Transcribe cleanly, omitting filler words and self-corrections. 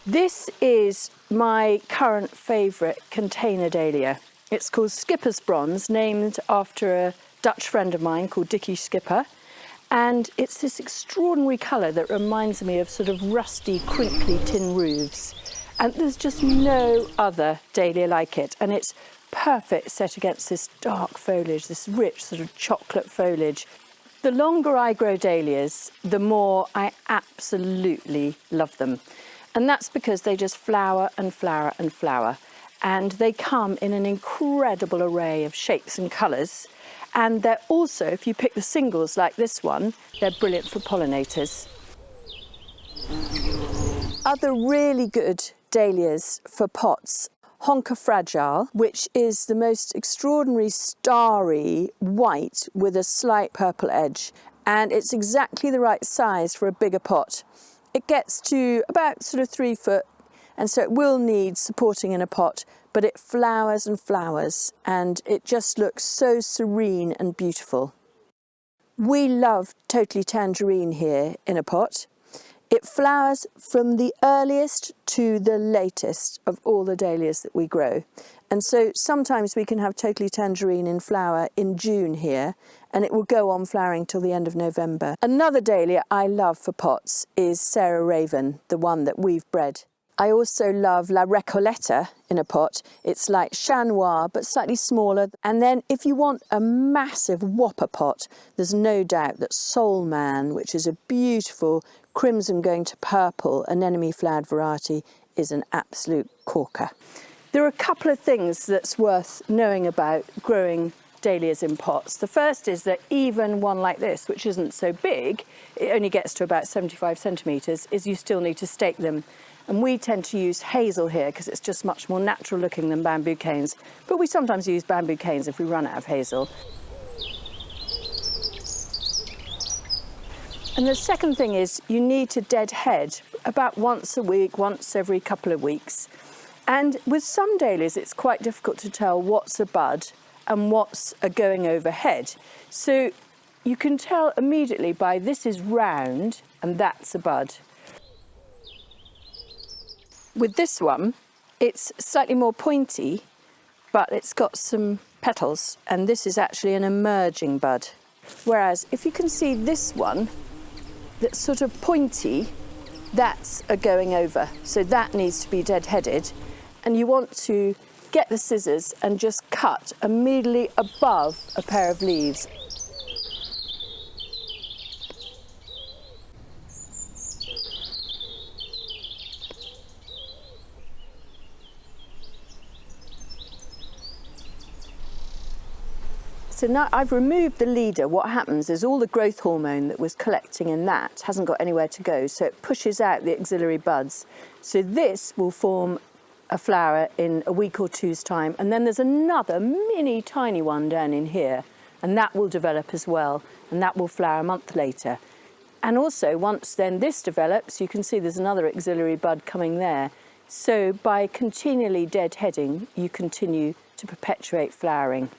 This is my current favourite container dahlia. It's called Skipper's Bronze, named after a Dutch friend of mine called Dickie Skipper. And it's this extraordinary colour that reminds me of sort of rusty, crinkly tin roofs. And there's just no other dahlia like it. And it's perfect set against this dark foliage, this rich sort of chocolate foliage. The longer I grow dahlias, the more I absolutely love them. And that's because they just flower and flower and flower. And they come in an incredible array of shapes and colours. And they're also, if you pick the singles like this one, they're brilliant for pollinators. Other really good dahlias for pots, Honka Fragile, which is the most extraordinary starry white with a slight purple edge. And it's exactly the right size for a bigger pot. It gets to about sort of 3 foot, and so it will need supporting in a pot, but it flowers and flowers, and it just looks so serene and beautiful. We love Totally Tangerine here in a pot. It flowers from the earliest to the latest of all the dahlias that we grow. And so sometimes we can have Totally Tangerine in flower in June here, and it will go on flowering till the end of November. Another dahlia I love for pots is Sarah Raven, the one that we've bred. I also love La Recoleta in a pot. It's like Chat Noir, but slightly smaller. And then if you want a massive whopper pot, there's no doubt that Soul Man, which is a beautiful crimson going to purple anemone flowered variety, is an absolute corker. There are a couple of things that's worth knowing about growing dahlias in pots. The first is that even one like this, which isn't so big, it only gets to about 75 centimetres, is you still need to stake them. And we tend to use hazel here because it's just much more natural looking than bamboo canes. But we sometimes use bamboo canes if we run out of hazel. And the second thing is you need to deadhead about once a week, once every couple of weeks. And with some dahlias, it's quite difficult to tell what's a bud and what's a going overhead. So you can tell immediately by this is round and that's a bud. With this one, it's slightly more pointy, but it's got some petals, and this is actually an emerging bud. Whereas if you can see this one, that's sort of pointy, that's a going over. So that needs to be deadheaded. And you want to get the scissors and just cut immediately above a pair of leaves. So now I've removed the leader, what happens is all the growth hormone that was collecting in that hasn't got anywhere to go, so it pushes out the auxiliary buds. So this will form a flower in a week or two's time, and then there's another mini tiny one down in here, and that will develop as well, and that will flower a month later. And also once then this develops, you can see there's another auxiliary bud coming there. So by continually deadheading, you continue to perpetuate flowering.